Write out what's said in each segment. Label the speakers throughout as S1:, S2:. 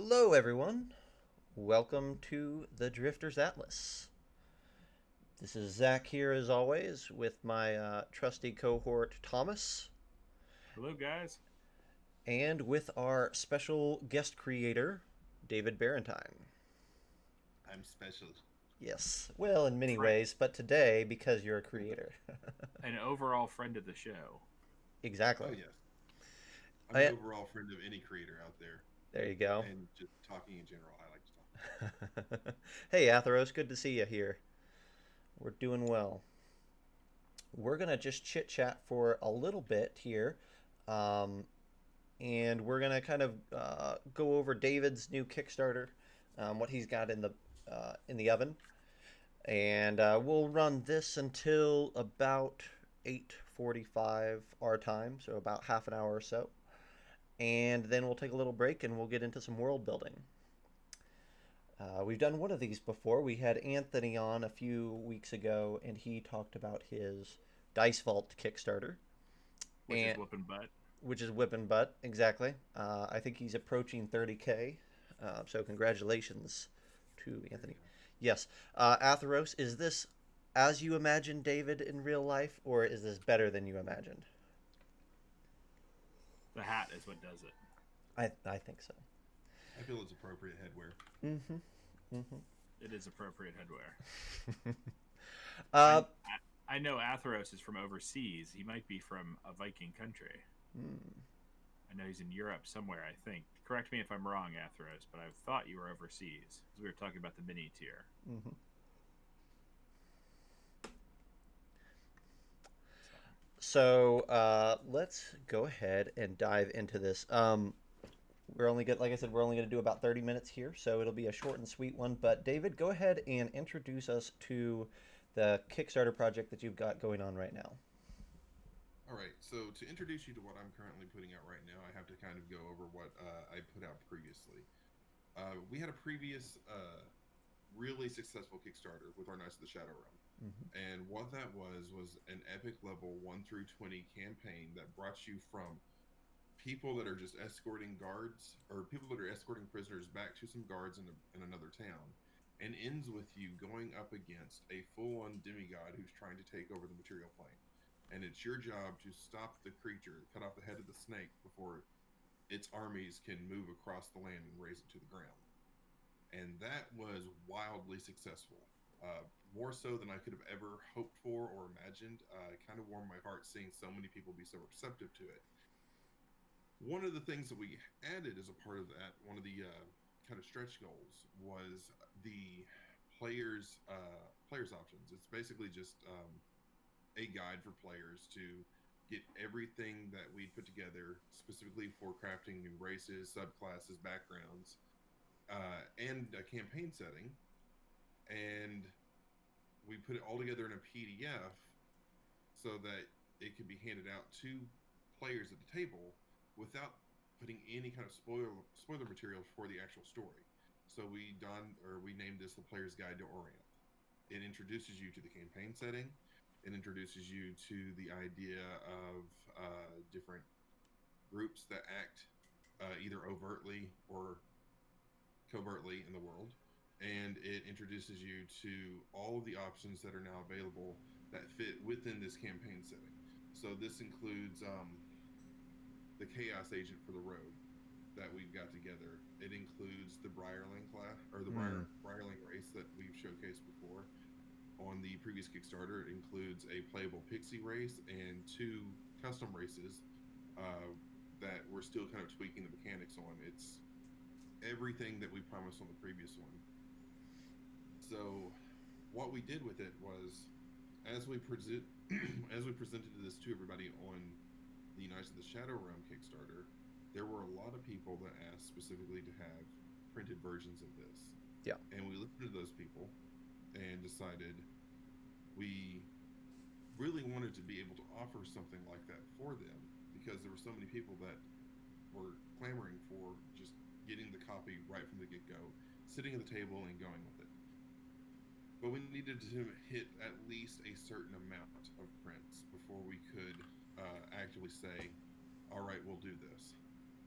S1: Hello, everyone. Welcome to the Drifter's Atlas. This is Zach here, as always, with my trusty cohort Thomas,
S2: Hello, guys.
S1: and with our special guest creator, David Barrentine.
S3: I'm special.
S1: Yes, well, in many
S2: Friend,
S1: ways, but today, because you're a creator.
S2: an overall friend of the show.
S3: Oh
S1: Exactly.
S3: yes, I'm an
S1: I,
S3: overall friend of any creator out there,
S1: there you go.
S3: and just talking in general. I like to talk.
S1: Hey, Atheros, good to see you here. We're doing well. We're going to just chit chat for a little bit here. Um, and we're gonna kind of go over David's new Kickstarter, what he's got in the oven, and we'll run this until about 8:45 our time, so about half an hour or so, and then we'll take a little break and we'll get into some world building. We've done one of these before. We had Anthony on a few weeks ago, and he talked about his Dice Vault Kickstarter,
S2: Which is
S1: and
S2: whooping butt.
S1: which is whipping butt, exactly. I think he's approaching 30K. So congratulations to
S3: There you
S1: Anthony.
S3: go.
S1: Yes. Atheros, is this as you imagined David in real life, or is this better than you imagined?
S2: The hat is what does it.
S1: I think so.
S3: I feel it's appropriate headwear.
S1: Mm-hmm. Mm-hmm.
S2: It is appropriate headwear.
S1: uh,
S2: I I know Atheros is from overseas. He might be from a Viking country.
S1: hmm.
S2: I know he's in Europe somewhere. I think. Correct me if I'm wrong, Atheros, but I thought you were overseas because we were talking about the mini tier.
S1: Mm-hmm.
S2: So
S1: So let's go ahead and dive into this. We're only get like I said, we're only going to do about 30 minutes here, so it'll be a short and sweet one. But David, go ahead and introduce us to the Kickstarter project that you've got going on right now.
S3: All right, so to introduce you to what I'm currently putting out right now, I have to kind of go over what I put out previously. We had a previous really successful Kickstarter with our Knights of the Shadow Realm.
S1: Mm-hmm.
S3: And what that was an epic level 1 through 20 campaign that brought you from people that are just escorting guards or people that are escorting prisoners back to some guards in another town, and ends with you going up against a full-on demigod who's trying to take over the material plane, and it's your job to stop the creature, cut off the head of the snake before its armies can move across the land and raise it to the ground. And that was wildly successful, more so than I could have ever hoped for or imagined. It kind of warmed my heart seeing so many people be so receptive to it. One of the things that we added as a part of that, one of the kind of stretch goals, was the players options. It's basically just a guide for players to get everything that we put together specifically for crafting new races, subclasses, backgrounds, and a campaign setting. And we put it all together in a PDF so that it could be handed out to players at the table without putting any kind of spoiler material for the actual story. So we named this the Player's Guide to Orient. It introduces you to the campaign setting. It introduces you to the idea of different groups that act either overtly or covertly in the world, and it introduces you to all of the options that are now available that fit within this campaign setting. So this includes the Chaos Agent for the Rogue that we've got together. It includes the Briarling class or the
S1: Hmm.
S3: Briarling race that we've showcased before on the previous Kickstarter. It includes a playable pixie race and two custom races uh, that we're still kind of tweaking the mechanics on. It's everything that we promised on the previous one. So what we did with it was, as we present as we presented this to everybody on the Knights of the Shadow Realm Kickstarter, there were a lot of people that asked specifically to have printed versions of this,
S1: Yeah.
S3: and we listened to those people and decided we really wanted to be able to offer something like that for them because there were so many people that were clamoring for just getting the copy right from the get-go, sitting at the table and going with it. But we needed to hit at least a certain amount of prints before we could actively say, all right, we'll do this.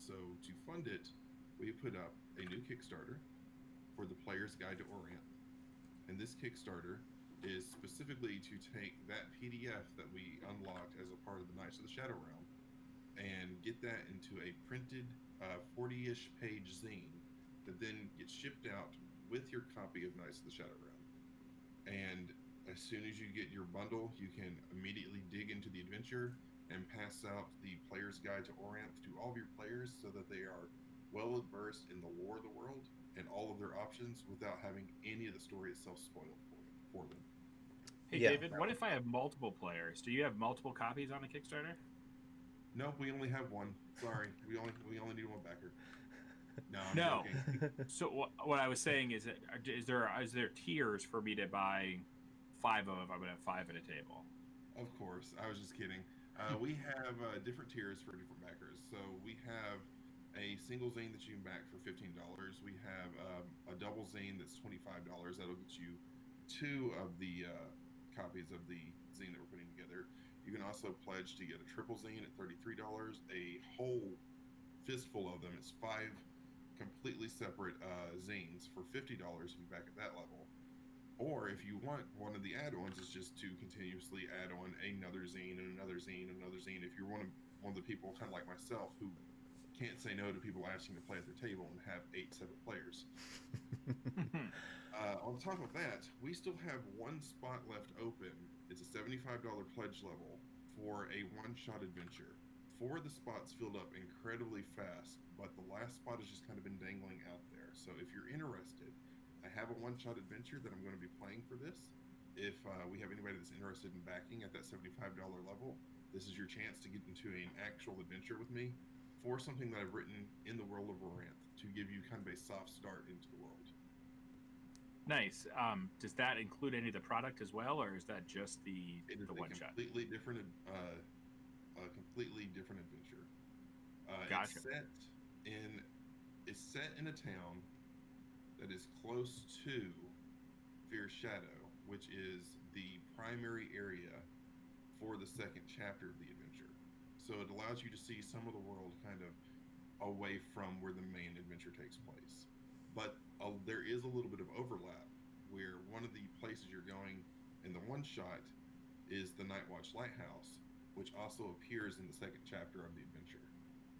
S3: So to fund it, we put up a new Kickstarter for the Player's Guide to Orient. And this Kickstarter is specifically to take that PDF that we unlocked as a part of the Knights of the Shadow Realm and get that into a printed 40-ish page zine that then gets shipped out with your copy of Knights of the Shadow Realm. And as soon as you get your bundle, you can immediately dig into the adventure and pass out the Player's Guide to Orient to all of your players so that they are well versed in the lore of the world and all of their options without having any of the story itself spoiled for them.
S2: Hey,
S1: Yeah.
S2: David, what if I have multiple players? Do you have multiple copies on a Kickstarter?
S3: No, we only have one. Sorry, we only need one backer. No, I'm
S2: No.
S3: joking.
S2: So what I was saying is that is there tiers for me to buy 5 of if I'm gonna have 5 at a table?
S3: Of course, I was just kidding. We have different tiers for different backers. So we have a single zine that you can back for $15. We have a double zine that's $25. That'll get you 2 of the copies of the zine that we're putting together. You can also pledge to get a triple zine at $33. A whole fistful of them. It's 5 completely separate zines for $50 if you back at that level. Or if you want one of the add-ons, is just to continuously add on another zine and another zine and another zine. If you're one of the people, kind of like myself, who can't say no to people asking to play at their table and have 8 separate players. On top of that, we still have 1 spot left open. It's a $75 pledge level for a one-shot adventure. 4 of the spots filled up incredibly fast, but the last spot has just kind of been dangling out there. So if you're interested, I have a one-shot adventure that I'm going to be playing for this. If we have anybody that's interested in backing at that $75 level, this is your chance to get into an actual adventure with me for something that I've written in the world of Orient to give you kind of a soft start into the world.
S2: Nice. Does that include any of the product as well, or is that just the one shot?
S3: Completely different, a completely different adventure.
S2: Gotcha.
S3: It's set in a town that is close to Fear Shadow, which is the primary area for the second chapter of the adventure. So it allows you to see some of the world kind of away from where the main adventure takes place. But there is a little bit of overlap where one of the places you're going in the one shot is the Night Watch Lighthouse, which also appears in the second chapter of the adventure.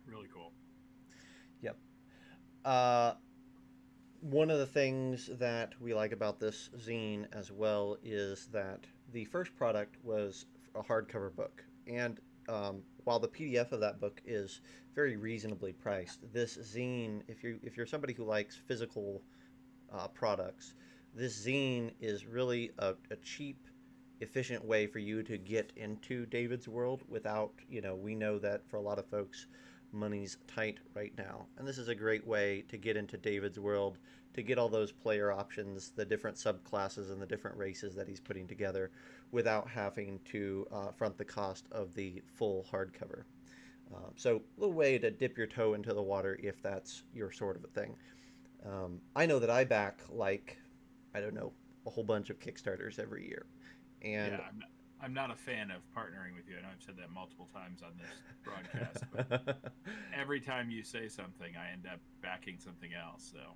S2: Really cool.
S1: Yep. One of the things that we like about this zine as well is that the first product was a hardcover book, and while the PDF of that book is very reasonably priced, this zine, if you're somebody who likes physical products, this zine is really a cheap, efficient way for you to get into David's world without, we know that for a lot of folks, money's tight right now. And this is a great way to get into David's world, to get all those player options, the different subclasses and the different races that he's putting together without having to front the cost of the full hardcover. So a little way to dip your toe into the water if that's your sort of a thing. I know that I back, a whole bunch of Kickstarters every year. And
S2: yeah, I'm not a fan of partnering with you. I know I've said that multiple times on this broadcast, but every time you say something, I end up backing something else. So,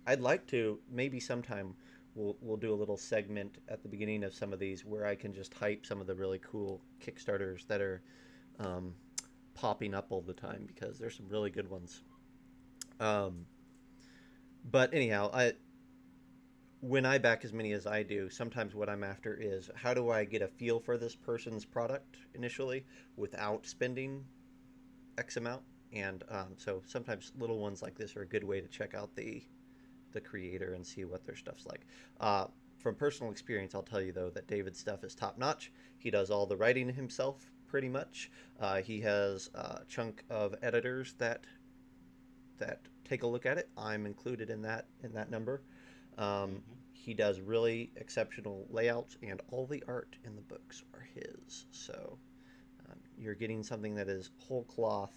S1: I'd like to maybe sometime we'll do a little segment at the beginning of some of these where I can just hype some of the really cool Kickstarters that are popping up all the time, because there's some really good ones. But anyhow, when I back as many as I do, sometimes what I'm after is how do I get a feel for this person's product initially without spending X amount. And so sometimes little ones like this are a good way to check out the creator and see what their stuff's like. From personal experience, I'll tell you, though, that David's stuff is top-notch. He does all the writing himself, pretty much. He has a chunk of editors that take a look at it. I'm included in that number. He does really exceptional layouts, and all the art in the books are his. So you're getting something that is whole cloth,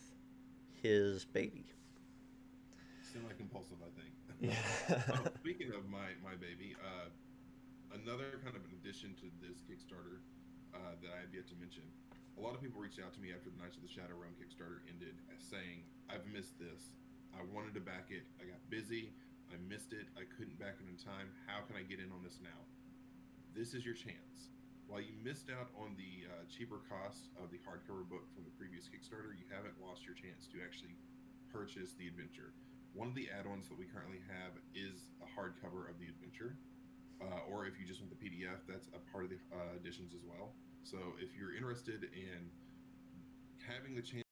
S1: his baby.
S3: Semi-compulsive, I think.
S1: Yeah.
S3: Speaking of my baby, another kind of an addition to this Kickstarter that I have yet to mention a lot of people reached out to me after the Knights of the Shadow Realm Kickstarter ended, saying, "I've missed this. I wanted to back it. I got busy. I missed it. I couldn't back it in time. How can I get in on this now?" This is your chance. While you missed out on the cheaper cost of the hardcover book from the previous Kickstarter, you haven't lost your chance to actually purchase the adventure. One of the add-ons that we currently have is a hardcover of the adventure, or if you just want the PDF, that's a part of the editions as well. So if you're interested in having the chance,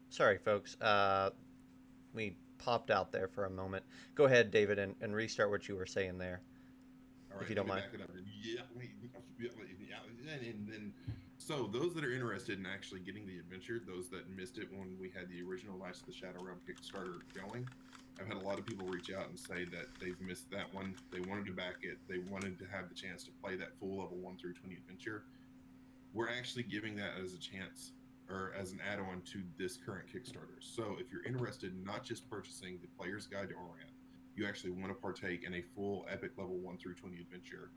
S1: Sorry, folks. We popped out there for a moment. Go ahead, David, and restart what you were saying there,
S3: all
S1: if
S3: right,
S1: you
S3: let
S1: don't
S3: me
S1: mind.
S3: back it up. Yeah, and then so those that are interested in actually getting the adventure, those that missed it when we had the original Knights of the Shadow Realm Kickstarter going, I've had a lot of people reach out and say that they've missed that one. They wanted to back it. They wanted to have the chance to play that full level 1 through 20 adventure. We're actually giving that as a chance or as an add-on to this current Kickstarter. So if you're interested in not just purchasing the Player's Guide to Orient, you actually want to partake in a full epic level 1 through 20 adventure.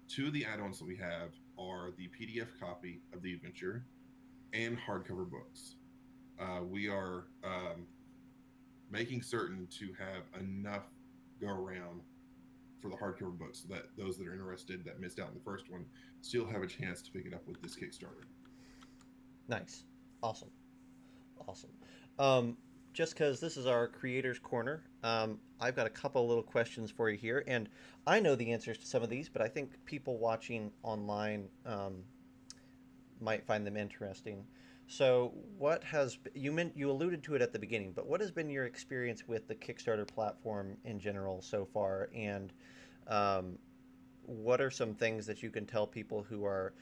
S3: Two of the add-ons that we have are the PDF copy of the adventure and hardcover books. We are making certain to have enough go around for the hardcover books so that those that are interested that missed out on the first one still have a chance to pick it up with this Kickstarter.
S1: Nice. Awesome. Awesome. Um, just because this is our creators corner, I've got a couple little questions for you here, and I know the answers to some of these, but I think people watching online might find them interesting. So, what has you alluded to it at the beginning, but what has been your experience with the Kickstarter platform in general so far, and um, what are some things that you can tell people who are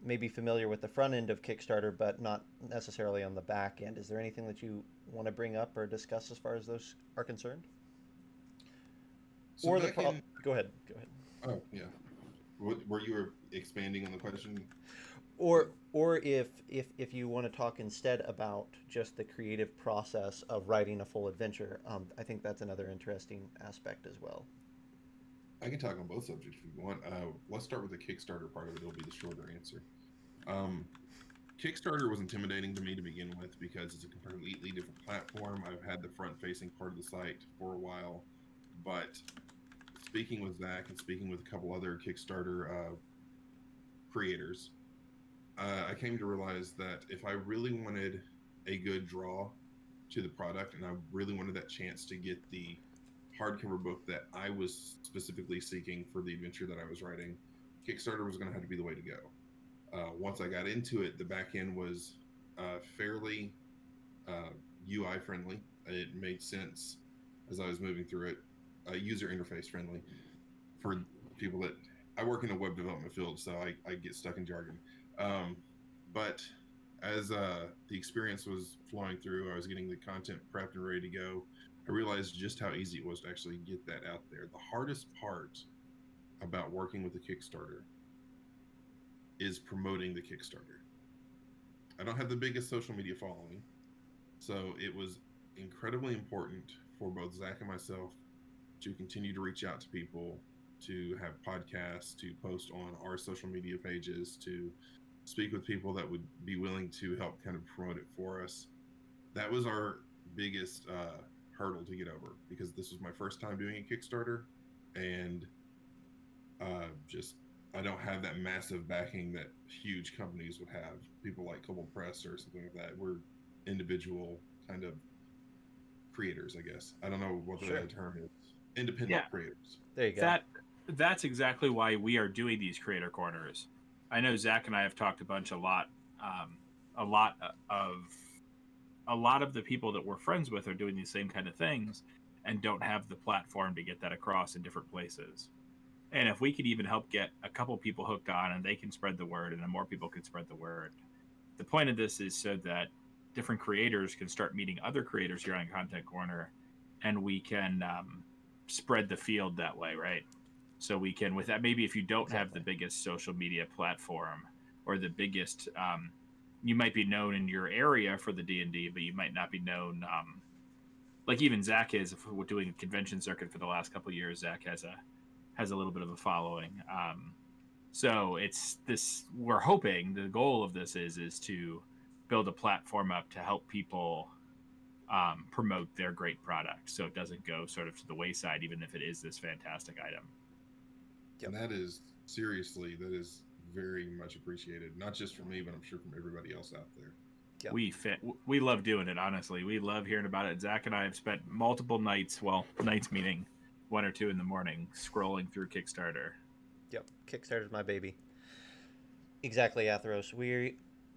S1: maybe familiar with the front end of Kickstarter, but not necessarily on the back end? Is there anything that you want to bring up or discuss as far as those are concerned?
S3: So
S1: Or the
S3: back
S1: pro?
S3: in,
S1: Go ahead. Go ahead.
S3: oh yeah, were you expanding on the question?
S1: Or if you want to talk instead about just the creative process of writing a full adventure, I think that's another interesting aspect as well.
S3: I can talk on both subjects if you want. Let's start with the Kickstarter part of it. It'll be the shorter answer. Um, Kickstarter was intimidating to me to begin with because it's a completely different platform. I've had the front facing part of the site for a while, but speaking with Zach and speaking with a couple other Kickstarter creators, I came to realize that if I really wanted a good draw to the product and I really wanted that chance to get the hardcover book that I was specifically seeking for the adventure that I was writing, Kickstarter was going to have to be the way to go. Once I got into it, the back end was fairly UI friendly. It made sense as I was moving through it, user interface friendly for people that I work in a web development field, so I get stuck in jargon. Um, but as the experience was flowing through, I was getting the content prepped and ready to go. I realized just how easy it was to actually get that out there. The hardest part about working with a Kickstarter is promoting the Kickstarter. I don't have the biggest social media following, so it was incredibly important for both Zach and myself to continue to reach out to people, to have podcasts, to post on our social media pages, to speak with people that would be willing to help kind of promote it for us. That was our biggest hurdle to get over because this was my first time doing a Kickstarter, and just I don't have that massive backing that huge companies would have. People like Cobalt Press or something like that. We're individual kind of creators, I guess. I don't know what the
S1: Sure.
S3: term is. Independent
S2: Yeah,
S3: creators.
S1: There you go.
S2: that's exactly why we are doing these creator corners. I know Zach and I have talked a lot of a lot of the people that we're friends with are doing these same kind of things and don't have the platform to get that across in different places. And if we could even help get a couple people hooked on and they can spread the word and then more people can spread the word. The point of this is so that different creators can start meeting other creators here on Content Corner and we can spread the field that way, right? So we can, with that, maybe if you don't have the
S1: Exactly.
S2: biggest social media platform or the biggest you might be known in your area for the D&D, but you might not be known. Like even Zach is, if we're doing a convention circuit for the last couple of years, Zach has a little bit of a following. So it's this. We're hoping the goal of this is to build a platform up to help people promote their great product, so it doesn't go sort of to the wayside, even if it is this fantastic item.
S3: And that is seriously, that is very much appreciated, not just from me, but I'm sure from everybody else out there.
S1: Yep.
S2: We love doing it. Honestly, we love hearing about it. Zach and I have spent multiple nights, nights meaning 1 or 2 in the morning, scrolling through Kickstarter.
S1: Yep, Kickstarter's my baby. Exactly, Atheros.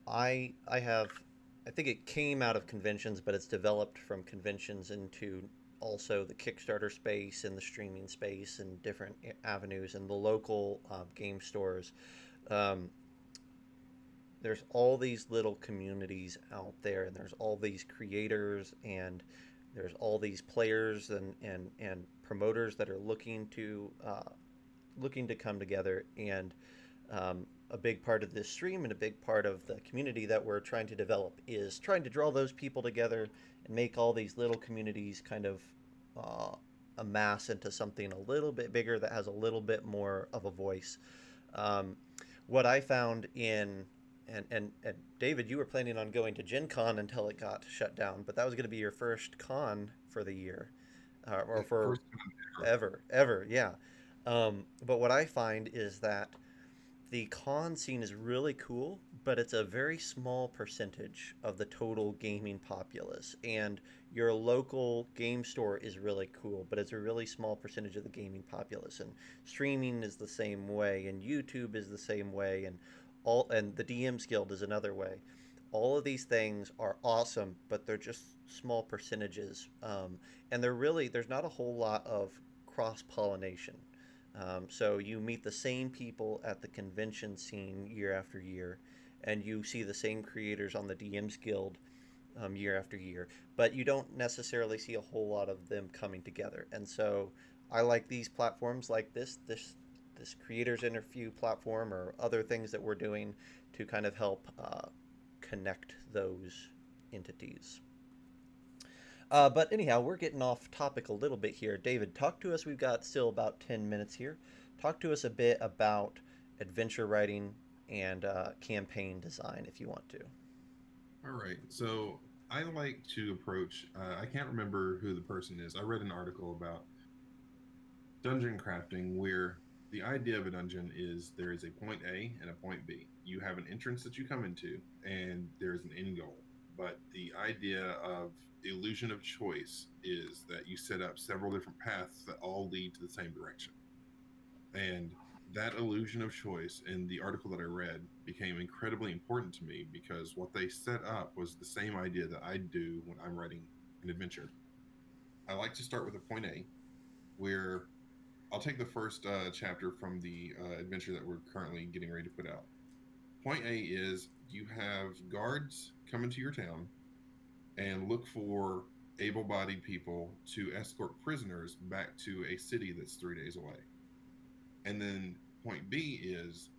S1: I think it came out of conventions, but it's developed from conventions into also the Kickstarter space and the streaming space and different avenues and the local game stores. Um, there's all these little communities out there, and there's all these creators, and there's all these players and promoters that are looking to come together. And a big part of this stream and a big part of the community that we're trying to develop is trying to draw those people together and make all these little communities kind of amass into something a little bit bigger that has a little bit more of a voice. What I found in and David, you were planning on going to Gen Con until it got shut down, but that was going to be your first con for the year, or for ever, yeah. But what I find is that the con scene is really cool, but it's a very small percentage of the total gaming populace. And your local game store is really cool, but it's a really small percentage of the gaming populace. And streaming is the same way, and YouTube is the same way, and the DMs Guild is another way. All of these things are awesome, but they're just small percentages, and there's not a whole lot of cross pollination. So you meet the same people at the convention scene year after year, and you see the same creators on the DMs Guild year after year, but you don't necessarily see a whole lot of them coming together. And so I like these platforms like this creators interview platform or other things that we're doing to kind of help connect those entities. But anyhow, we're getting off topic a little bit here. David, talk to us. We've got still about 10 minutes here. Talk to us a bit about adventure writing and campaign design, if you want to.
S3: All right. So I like to approach, I can't remember who the person is. I read an article about dungeon crafting where the idea of a dungeon is there is a point A and a point B. You have an entrance that you come into, and there's an end goal. But the idea of illusion of choice is that you set up several different paths that all lead to the same direction. And that illusion of choice in the article that I read became incredibly important to me because what they set up was the same idea that I do when I'm writing an adventure. I like to start with a point A where I'll take the first chapter from the adventure that we're currently getting ready to put out. Point A is you have guards come into your town and look for able-bodied people to escort prisoners back to a city that's 3 days away. And then point B is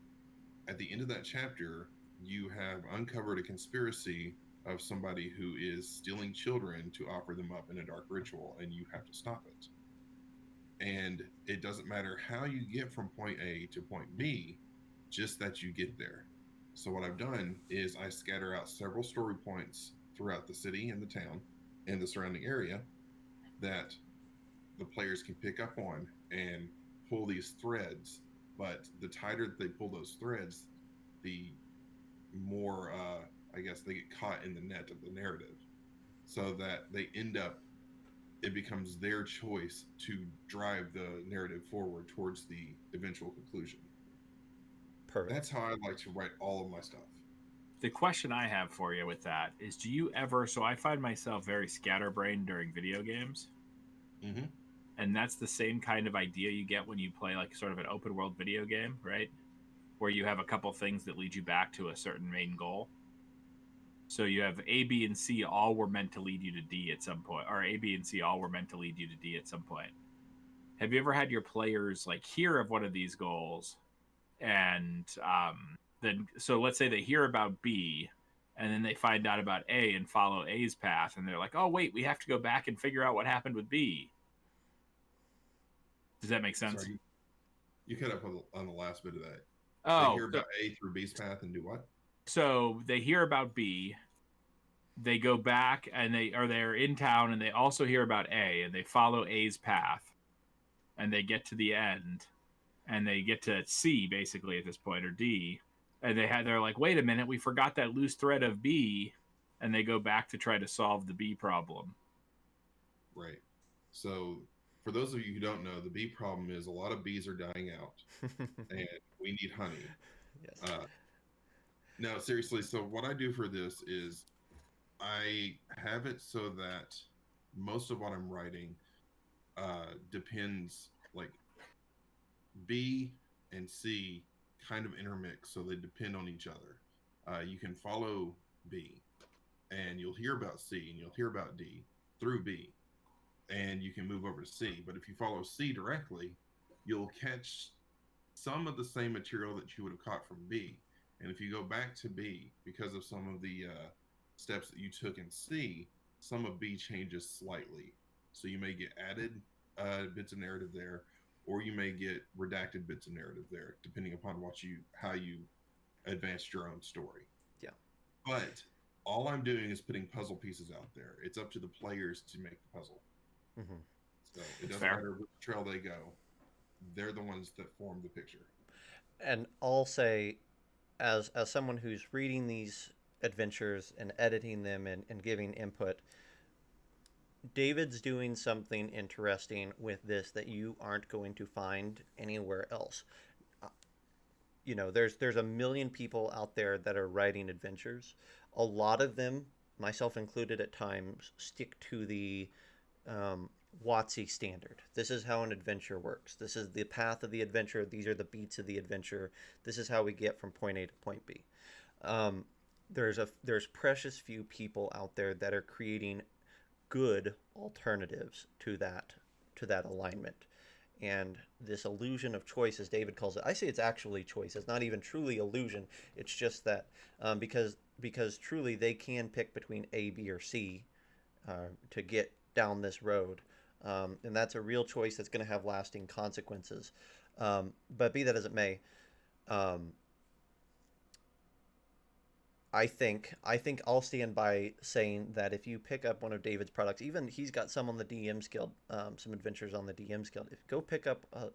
S3: at the end of that chapter, you have uncovered a conspiracy of somebody who is stealing children to offer them up in a dark ritual, and you have to stop it. And it doesn't matter how you get from point A to point B, just that you get there. So what I've done is I scatter out several story points throughout the city and the town and the surrounding area that the players can pick up on and pull these threads. But the tighter they pull those threads, the more, I guess, they get caught in the net of the narrative, so that they end up, it becomes their choice to drive the narrative forward towards the eventual conclusion.
S1: Perfect.
S3: That's how I like to write all of my stuff.
S2: The question I have for you with that is, do you ever, so I find myself very scatterbrained during video games.
S3: Mm-hmm.
S2: And that's the same kind of idea you get when you play like sort of an open world video game, right? Where you have a couple things that lead you back to a certain main goal. So you have A, B, and C all were meant to lead you to D at some point, or A, B, and C all were meant to lead you to D at some point. Have you ever had your players like hear of one of these goals, and then so let's say they hear about B, and then they find out about A and follow A's path, and they're like, oh wait, we have to go back and figure out what happened with B. Does that make sense?
S3: Sorry, you cut up on the last bit of that. They
S2: Oh,
S3: hear about A through B's path and do what?
S2: so they hear about B, they go back and they're in town, and they also hear about A, and they follow A's path, and they get to the end, and they get to C basically at this point, or D, and they're like, wait a minute, we forgot that loose thread of B, and they go back to try to solve the B problem.
S3: Right. So for those of you who don't know, the bee problem is a lot of bees are dying out, and we need honey.
S1: Yes.
S3: No, seriously. So what I do for this is I have it so that most of what I'm writing depends, like B and C kind of intermix, so they depend on each other. You can follow B, and you'll hear about C, and you'll hear about D through B, and you can move over to C. But if you follow C directly, you'll catch some of the same material that you would have caught from B. And if you go back to B, because of some of the steps that you took in C, some of B changes slightly. So you may get added bits of narrative there, or you may get redacted bits of narrative there, depending upon how you advanced your own story.
S1: Yeah.
S3: But all I'm doing is putting puzzle pieces out there. It's up to the players to make the puzzle.
S1: Mm-hmm.
S3: So it doesn't matter which trail they go. They're the ones that form the picture.
S1: And I'll say, as someone who's reading these adventures and editing them and giving input, David's doing something interesting with this that you aren't going to find anywhere else. You know, there's a million people out there that are writing adventures. A lot of them, myself included at times, stick to the WotC standard. This is how an adventure works. This is the path of the adventure. These are the beats of the adventure. This is how we get from point A to point B. There's precious few people out there that are creating good alternatives to that alignment. And this illusion of choice, as David calls it, I say it's actually choice. It's not even truly illusion. It's just that because truly they can pick between A, B, or C to get down this road. And that's a real choice that's going to have lasting consequences. But be that as it may, I think I'll stand by saying that if you pick up one of David's products, even he's got some on the DM's Guild, some adventures on the DM's Guild. If go pick up a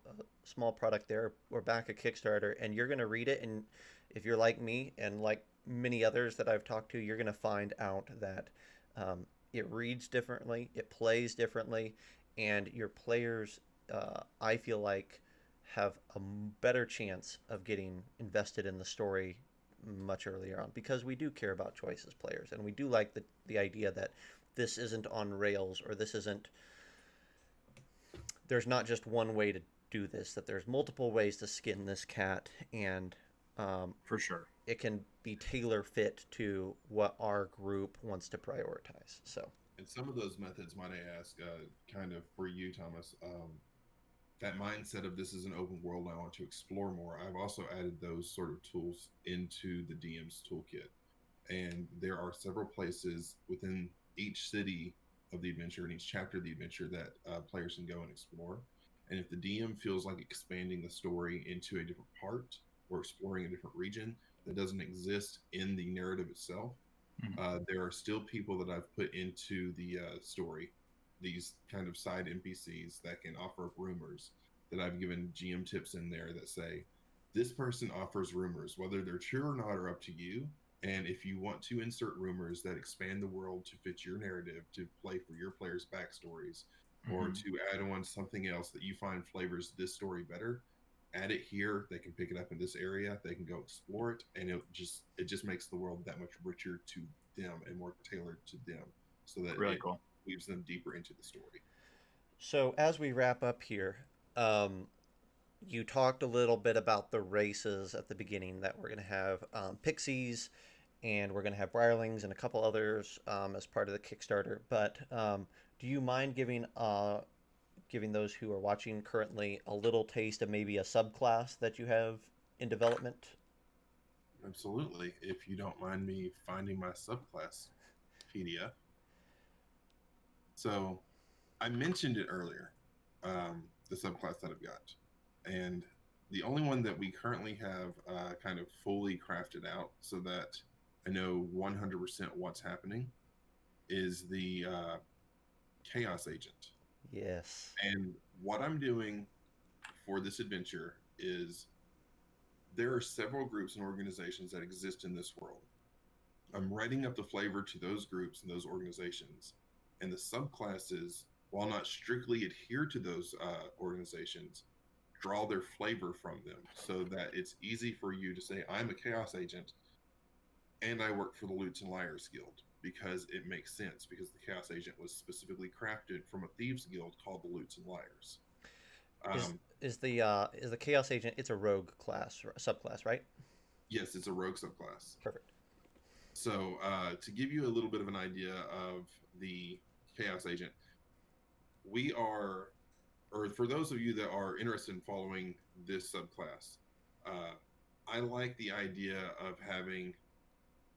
S1: small product there or back a Kickstarter, and you're going to read it, and if you're like me and like many others that I've talked to, you're going to find out that it reads differently, it plays differently, and your players, I feel like, have a better chance of getting invested in the story much earlier on, because we do care about choice as players, and we do like the idea that this isn't on rails, or there's not just one way to do this, that there's multiple ways to skin this cat, and
S2: for sure
S1: it can be tailor fit to what our group wants to prioritize. So,
S3: and some of those methods, might I ask, kind of for you, Thomas, that mindset of this is an open world, I want to explore more. I've also added those sort of tools into the DM's toolkit. And there are several places within each city of the adventure and each chapter of the adventure that players can go and explore. And if the DM feels like expanding the story into a different part or exploring a different region that doesn't exist in the narrative itself, there are still people that I've put into the story, these kind of side NPCs that can offer up rumors, that I've given GM tips in there that say, this person offers rumors, whether they're true or not are up to you. And if you want to insert rumors that expand the world to fit your narrative, to play for your players' backstories, or to add on something else that you find flavors this story better, add it here. They can pick it up in this area. They can go explore it, and it just makes the world that much richer to them and more tailored to them, so that
S2: really
S3: it
S2: cool.
S3: weaves them deeper into the story.
S1: So as we wrap up here, you talked a little bit about the races at the beginning, that we're going to have pixies, and we're going to have Briarlings and a couple others as part of the Kickstarter. But do you mind giving those who are watching currently a little taste of maybe a subclass that you have in development?
S3: Absolutely. If you don't mind me finding my subclass PDF. So I mentioned it earlier, the subclass that I've got. And the only one that we currently have kind of fully crafted out so that I know 100% what's happening is the Chaos Agent.
S1: Yes.
S3: And what I'm doing for this adventure is there are several groups and organizations that exist in this world. I'm writing up the flavor to those groups and those organizations. And the subclasses, while not strictly adhere to those organizations, draw their flavor from them so that it's easy for you to say, I'm a chaos agent and I work for the Lutes and Liars Guild, because it makes sense, because the chaos agent was specifically crafted from a thieves guild called the Lutes and Liars.
S1: Is
S3: Um,
S1: is the Chaos Agent? It's a rogue class, subclass, right?
S3: yes, it's a rogue subclass.
S1: Perfect.
S3: So to give you a little bit of an idea of the chaos agent, we are, or for those of you that are interested in following this subclass, uh, I like the idea of having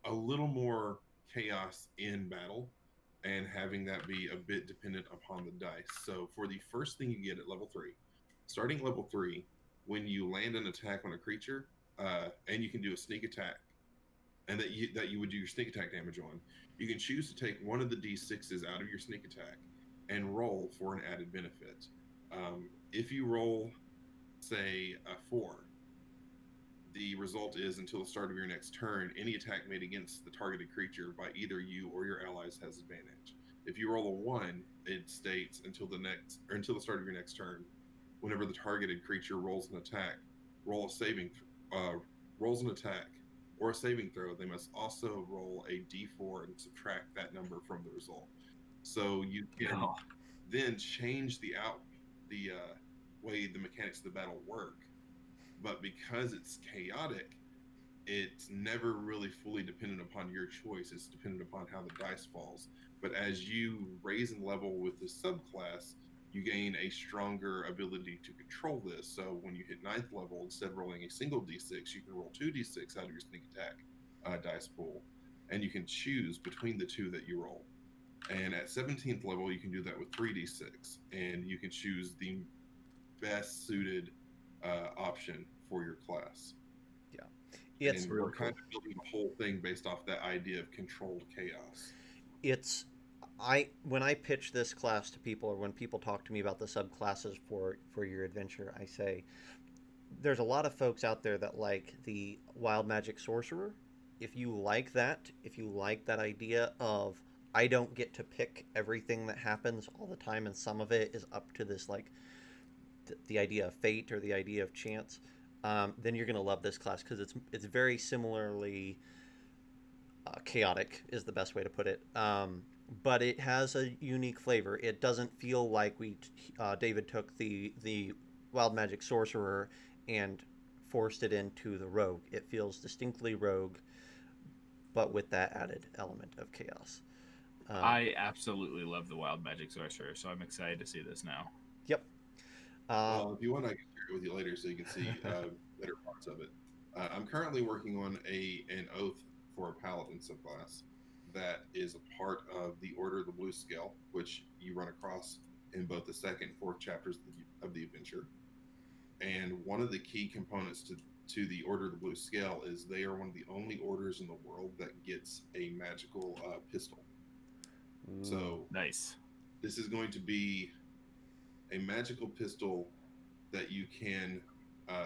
S3: a little more chaos in battle and having that be a bit dependent upon the dice. So for the first thing you get at level 3, starting level 3, when you land an attack on a creature, and you can do a sneak attack, and that you would do your sneak attack damage on, you can choose to take one of the d6s out of your sneak attack and roll for an added benefit. If you roll, say, a 4, the result is until the start of your next turn, any attack made against the targeted creature by either you or your allies has advantage. If you roll a 1, it states until the start of your next turn, whenever the targeted creature rolls an attack, roll a saving, rolls an attack or a saving throw, they must also roll a d4 and subtract that number from the result. So you can
S2: Oh,
S3: then change the way the mechanics of the battle work, but because it's chaotic, it's never really fully dependent upon your choice. It's dependent upon how the dice falls. But as you raise in level with the subclass, you gain a stronger ability to control this. So when you hit 9th level, instead of rolling a single d6, you can roll 2d6 out of your sneak attack dice pool, and you can choose between the two that you roll. And at 17th level, you can do that with 3d6, and you can choose the best suited option for your class.
S1: Yeah. It's
S3: And
S2: really
S3: we're kind
S2: cool.
S3: of building the whole thing based off that idea of controlled chaos.
S1: it's I when I pitch this class to people, or when people talk to me about the subclasses for your adventure, I say there's a lot of folks out there that like the wild magic sorcerer. If you like that, if you like that idea of I don't get to pick everything that happens all the time, and some of it is up to this like the idea of fate or the idea of chance, then you're gonna love this class because it's very similarly chaotic is the best way to put it. But it has a unique flavor. It doesn't feel like David took the wild magic sorcerer and forced it into the rogue. It feels distinctly rogue, but with that added element of chaos.
S2: I absolutely love the wild magic sorcerer, so I'm excited to see this now.
S1: Yep. Uh,
S3: Well, if you want, I can share it with you later so you can see better parts of it. I'm currently working on an oath for a paladin subclass that is a part of the Order of the Blue Scale, which you run across in both the second and fourth chapters of the adventure. And one of the key components to the Order of the Blue Scale is they are one of the only orders in the world that gets a magical pistol.
S1: ooh,
S3: So
S2: Nice.
S3: this is going to be a magical pistol that you can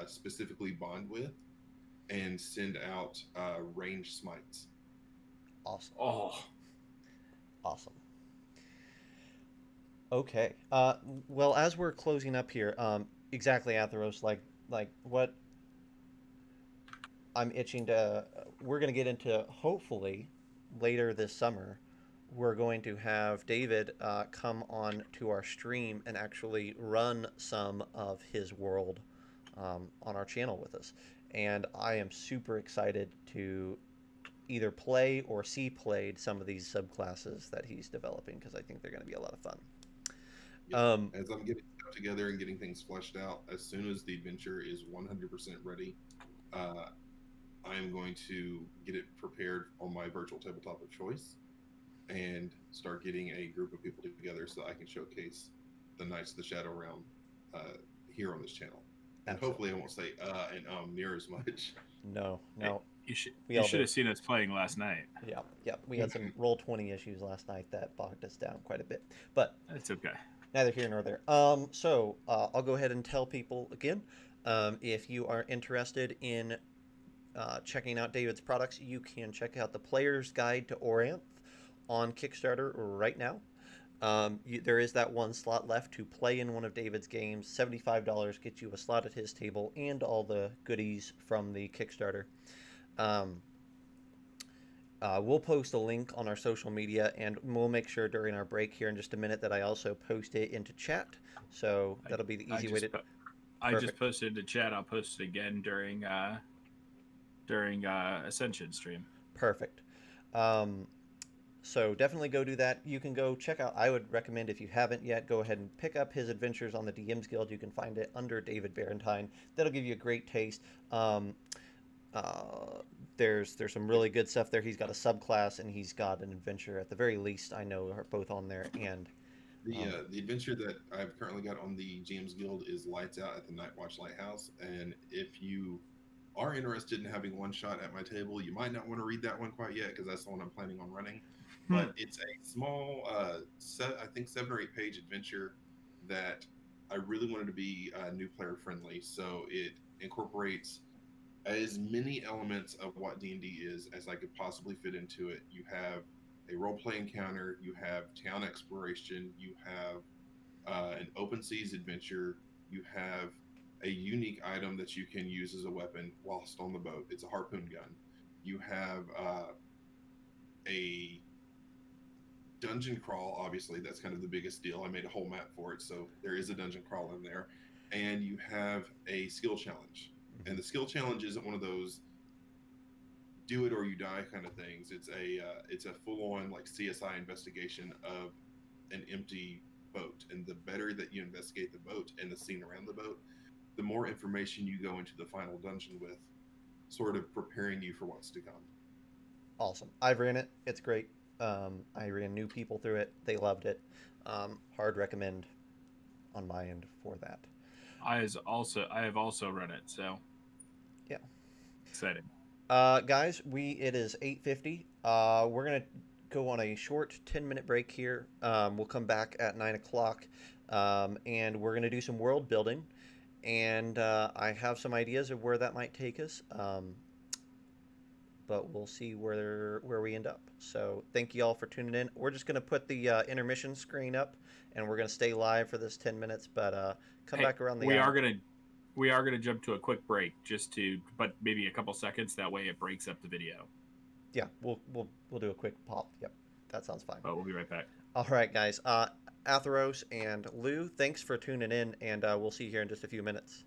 S3: specifically bond with and send out ranged smites.
S1: awesome,
S2: Oh,
S1: awesome. Okay. Well, as we're closing up here, exactly, Atheros. Like what I'm itching to. We're going to get into hopefully later this summer. We're going to have David come on to our stream and actually run some of his world on our channel with us. And I am super excited to either play or see played some of these subclasses that he's developing because I think they're going to be a lot of fun.
S3: Yep. As I'm getting stuff together and getting things fleshed out, as soon as the adventure is 100% ready, uh, I am going going to get it prepared on my virtual tabletop of choice and start getting a group of people together so I can showcase the Knights of the Shadow Realm here on this channel. And
S1: Absolutely.
S3: hopefully I won't say and near as much.
S1: No,
S2: Hey,
S1: no.
S2: you should
S1: We
S2: you
S1: all
S2: should
S1: do.
S2: have seen us playing last night.
S1: Yeah, yeah. We had some Roll20 issues last night that bogged us down quite a bit, but
S2: It's okay.
S1: neither here nor there. So I'll go ahead and tell people again. If you are interested in checking out David's products, you can check out the Player's Guide to Orianth on Kickstarter right now. There is that one slot left to play in one of David's games. $75 gets you a slot at his table and all the goodies from the Kickstarter. Um, we'll post a link on our social media, and we'll make sure during our break here in just a minute that I also post it into chat. So that'll be the easy way to.
S2: I just posted to chat. I'll post it again during Ascension stream.
S1: Perfect. So definitely go do that. You can go check out. I would recommend, if you haven't yet, go ahead and pick up his adventures on the DM's Guild. You can find it under David Barrentine. That'll give you a great taste. There's some really good stuff there. He's got a subclass and he's got an adventure at the very least. I know are both on there. And
S3: the adventure that I've currently got on the GM's Guild is Lights Out at the Night Watch Lighthouse. And if you are interested in having one shot at my table, you might not want to read that one quite yet because that's the one I'm planning on running. But it's a small, I think 7 or 8 page adventure that I really wanted to be new player friendly. So it incorporates as many elements of what D&D is as I could possibly fit into it. You have a role-play encounter, you have town exploration, you have an open seas adventure, you have a unique item that you can use as a weapon whilst on the boat. It's a harpoon gun. You have a dungeon crawl, obviously. That's kind of the biggest deal. I made a whole map for it, so there is a dungeon crawl in there. And you have a skill challenge. And the skill challenge isn't one of those do it or you die kind of things. It's a full-on like CSI investigation of an empty boat. And the better that you investigate the boat and the scene around the boat, the more information you go into the final dungeon with, sort of preparing you for what's to come.
S1: Awesome. I've ran it. It's great. I ran new people through it. They loved it. Hard recommend on my end for that.
S2: I have also run it, so
S1: yeah,
S2: exciting.
S1: Guys, it is 8:50. We're gonna go on a short 10-minute break here. We'll come back at 9 o'clock, and we're gonna do some world building. And I have some ideas of where that might take us. But we'll see where we end up. So thank you all for tuning in. We're just going to put the intermission screen up, and we're going to stay live for this 10 minutes, but come back around the hour.
S2: We are gonna jump to a quick break but maybe a couple seconds. That way it breaks up the video.
S1: Yeah, we'll do a quick pop. Yep, that sounds fine.
S2: But we'll be right back.
S1: All right, guys. Atheros and Lou, thanks for tuning in, and we'll see you here in just a few minutes.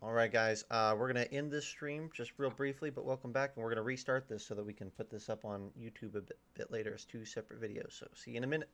S1: All right, guys. We're going to end this stream just real briefly, but welcome back. And we're going to restart this so that we can put this up on YouTube a bit later as two separate videos. So see you in a minute.